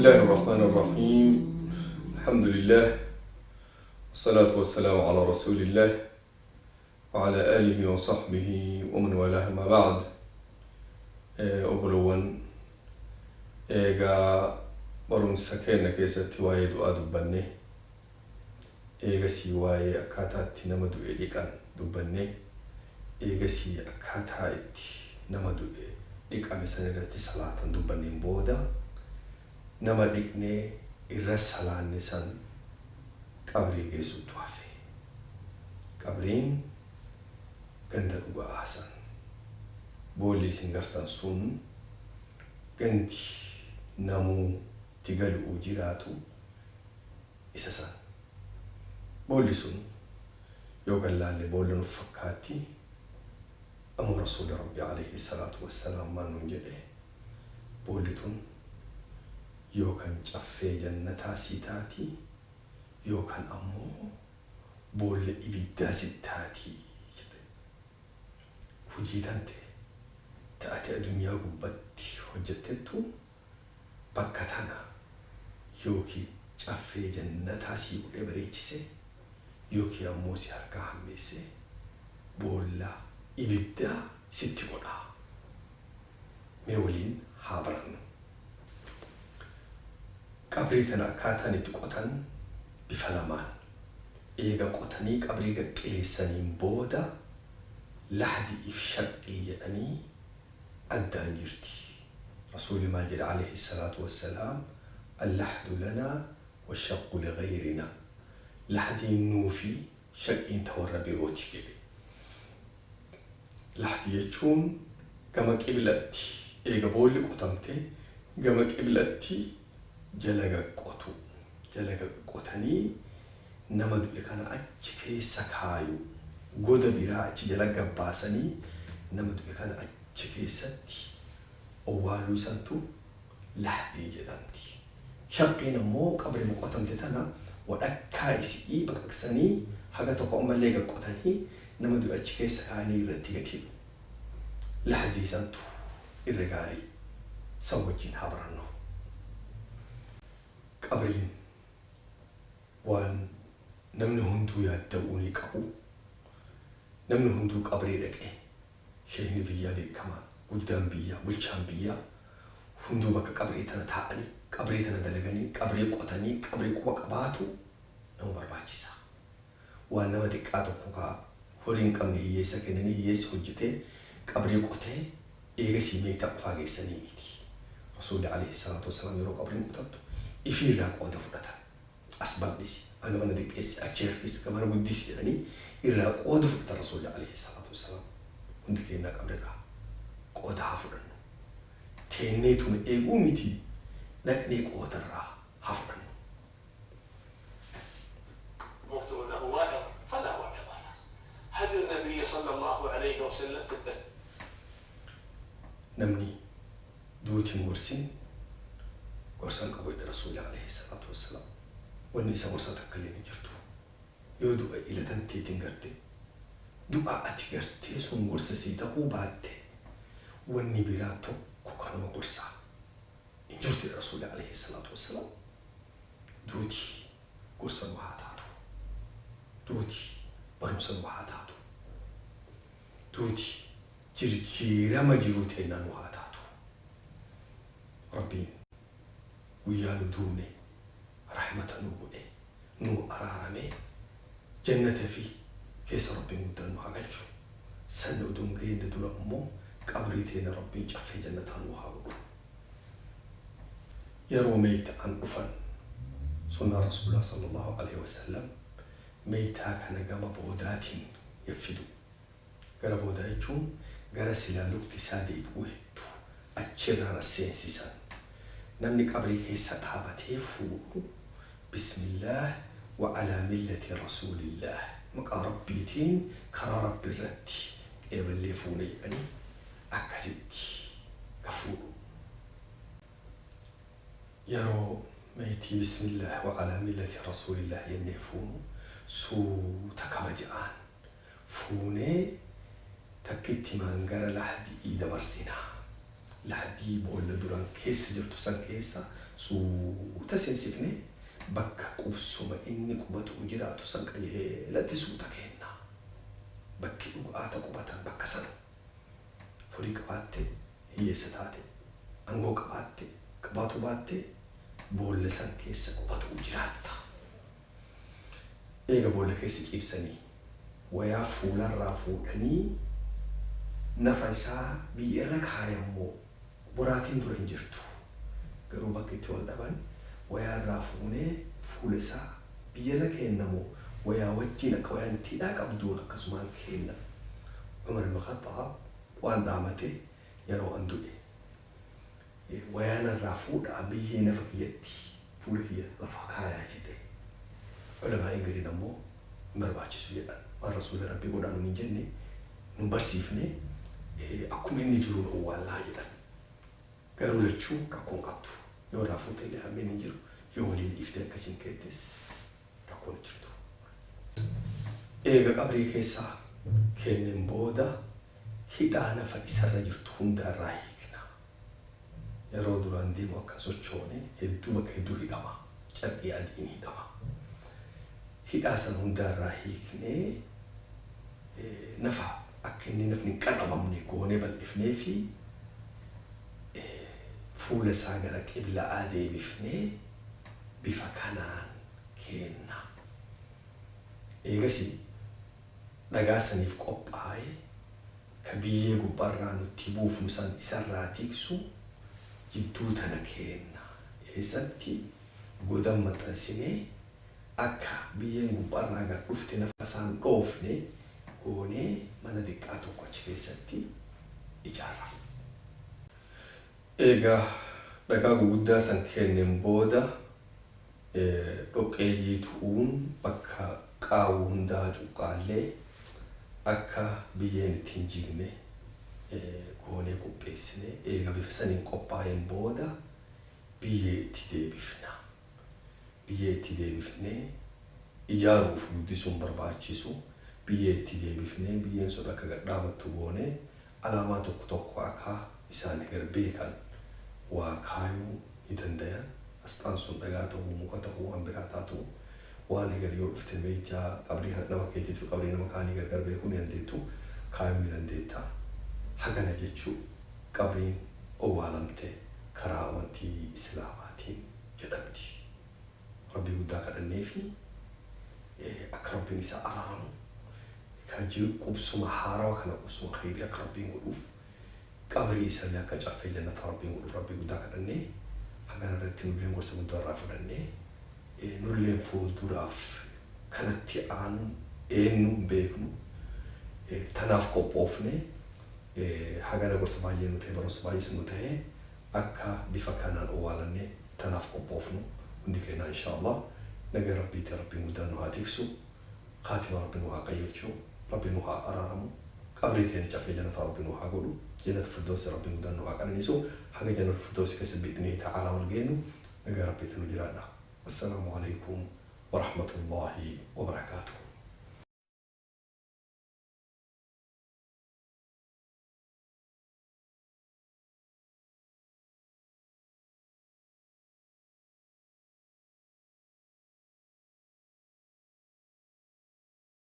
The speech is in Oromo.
الله الرحمن الرحيم. الحمد لله والصلاة والسلام على رسول الله وعلى آله وصحبه ومن والاه ما بعد. أبلون إيجا برون سكينة كيسة وايد وأدبني إيجا سواي أكاتات نمدو إليكان دبني إيجا سي أكاتات نمدو إليكان سنرتي صلاة دبني بودا nama dhiqnee irra salaanne san qabrii geessuutu hafe. Qabriin ganda dhugaa san boolli isin gartan sun gandi namuu tigaluu jiraatu isa san. Boolli sun yoo gallaalle boolla nuuf fakkaatti ammoo rasuula rabbi alayhi salaatu wassalaam maan nun jedhe boolli tun yookaan caffee jannataa si taati yookaan ammoo boolla ibiddaa si taati jedhe. Hujii tante taate addunyaa gubbatti hojjettettu bakka tana yookiin caffee jannataa si godhee bareechise yookiin ammoo si harkaa hammeesse boolla ibiddaa sitti godha. Mee waliin haa barannu. Qabrii tana akkaataan itti qotan bifa lamaan. Eega qotanii qabrii qaqqileessaniin booda lahdi if shaqqii jedhanii addaan jirti. Rasuuli maal jedha alayhi salaatu wassalaam allahdu lanaa washaqqu lighayrina. Lahdiin nuufi shaqqiin ta warra birooti jedhe. Lahdi jechuun gama qiblatti eega boolli qotamte gama qiblatti jalaga qotanii nama du'e kana achi keessa kaayu goda biraa achi jalaga baasanii nama du'e kana achi keessatti owwaaluu santu lahdii jedhamti. Shaqqiin ammoo qabrii qotamte tana wadhakkaa isii baqaqsanii haga tokko ammallee qotanii nama du'e achi keessa kaanii irratti gatiidhu. Lahdii santu irra gaarii san wajjin haa barannu. Qabriin waan namni hunduu yaadda'uu ni qabu. Namni hunduu qabrii dhaqee sheekni biyyaa beekamaa guddaan biyyaa bulchaan biyyaa hunduu bakka qabrii tana taa'anii qabrii tana dalaganii qabrii qotanii qabrii quba qabaatu nama barbaachisa. Waan nama xiqqaa tokko kaa horii hin qabne hiyyeessa kennanii hiyyeessi hojjetee qabrii qotee eegasii meeshaa qofaa geessanii miti. Rasuulli alayhi salaatu wassalaam yeroo qabriin qotattu ifii irraa qooda fudhatan. Asbaabnis aga mana xiqqeessi achi harkis gamana guddis jedhanii irraa qooda fudhatan Rasuulli alayhi salaatu wassalaam. Hundi keenya qabrirraa qooda haa fudhannu. Teenneetuma eeguu miti dhaqnee qoodarraa haa fudhannu. هدي النبي صلى الله عليه وسلم في الدفن. نمني دوتي مرسين ورسان قبل الرسول عليه الصلاة والسلام والنساء ورسان تكلين جرتو يودو إلى تنتي تنقرتي دعاء تقرتي سن ورسسي تقو باتي والنبيراتو كوكانا ورسا إن جرتي الرسول عليه الصلاة والسلام دوتي ورسان وحاتاتو دوتي برمسان وحاتاتو دوتي جرجيرا مجروتينا وحاتاتو ربي ويانو دوني رحمة نوبئي نو أرارمي جنة في كيس ربي مدنو هاقلشو سنو دونغين دور أمو قبريتين ربي جفي جنة نوهاقو يرو ميت عن أفن سنة رسول الله صلى الله عليه وسلم ميتا كان قام بودات يفدو قال بوداتشون قال سلالو اقتصادي بوهدو أجرنا السينسيسان نمني قبري كيسا قابته فوق بسم الله وعلى ملة رسول الله مقا ربيتين كرا رب الرتي إيبا اللي فوني أني أكسدتي كفور يرو ميتي بسم الله وعلى ملة رسول الله ينفون سو تكمجان فوني تكتي مانغرا لحدي إيدا برسينا لحدي بولا دوران كيس جرتو سان كيسا suuta seensifne bakka qubsuma inni qubatu jiraatu san qajeelatti suuta kenna. Bakki dhugaata qubatan bakka sana. Horii qabaatte hiyyeessa taate aangoo qabaatte qabaatu baatte boolla san keessa qubatu jiraatta. Eega boolla keessa ciibsanii wayaa fuularraa fuudhanii nafa isaa biyyarra kaayammoo boraatiin dura hin jirtu. Garuu bakka itti wal dhaban wayaa irraa fuunee fuula isaa biyyarra kennamoo wayaa wajjin akka wayaan tidhaa qabduun akkasumaan kenna. Umar ibn Khattab waan dhaamate yeroo an du'e wayaan irraa fuudhaa biyyee nafa kiyyatti fuula kiyya lafa kaayaa jedhe. Ulamaa'in gariin ammoo hin barbaachisu jedhan. Waan rasuula rabbii godhaan hin jenne nu barsiifne akkuma inni jiruun owwaallaa jedhan. Garuu lachuu rakkoon qabdu. Yoo irraa fuutee illee hammeen hin jiru. Yoo waliin dhiiftee akkasiin keettes rakkoon hin jirtu. Eega qabrii keessaa kenneen booda hidhaa nafa isarra jirtu hundarraa hiikna. Yeroo duraan deemu akka sochoone hedduu bakka hedduu hidhama. Carqii adiin hidhama. Hidhaa san hundarraa hiiknee nafa akka inni nafni hin qaqqabamne goonee bal'ifnee fi fuula isaa gara qiblaa deebifnee bifa kanaan kenna. Eegasii dhagaa saniif qophaa'e ka biyyee gubbaarraa nutti buufnu san isarraa tiksu jidduu tana kenna. Eessatti godan maxxansinee akka biyyeen gubbaarraa gad dhufte nafa isaan dhoofne goonee mana xiqqaa tokko achi keessatti ijaarra. Egaa dhagaa guguddaa san kenneen booda dhoqqee jiituun bakka qaawuu hundaa cuqqaallee akka biyyeen ittiin jigne goonee qopheessine eega bifa saniin qophaa'een booda biyyee itti deebifna. Biyyee itti deebifnee ijaaruuf guddisuun barbaachisu. Biyyee itti deebifnee biyyeen sun akka gad dhaabattu goonee alaamaa tokko tokko akka isaan egar beekan waa kaayuu ni dandayan. Asxaan sun dhagaa ta'uu muka ta'uu waan biraa taatu waan egar yoo dhufte beektaa qabrii nama keetiif qabrii nama kaanii gargar beekuu ni dandeettu kaayuu ni dandeetta. Hagana jechuu qabriin owwaalamte karaa amantii islaamaatiin jedhamti. Rabbii guddaa kadhannee fi akka rabbiin isaa araaramu kan jiru qubsuma haarawaa kana qubsuma khayrii akka rabbiin godhuuf qabrii isallee akka caffee jannataa rabbiin godhuuf rabbii guddaa kadhannee hagana irratti nulleen gorsa guddaa irraa fudhannee nulleen fuulduraaf kanatti aanu eenyu beeknu tanaaf qophoofne hagana gorsa baay'ee nu ta'e barumsa baay'ees nu ta'e akka bifa kanaan owwaalannee tanaaf qophoofnu hundi keenya inshaallah nagaa rabbiitti rabbiin guddaan nu haa tiksu khaatima rabbiin nu haa qayyilchuu rabbiin nu haa araaramu qabrii keenya caffee jannataa rabbiin nu haa godhu jannata firdawsi rabbiin guddaan nu haa qananiisu haga jannata firdawsi keessatti biidhnii ta'aalaa wal geennu nagaa rabbiitti nu jiraadha. Assalaamu alaikum wa rahmatullahi wa barakaatuh.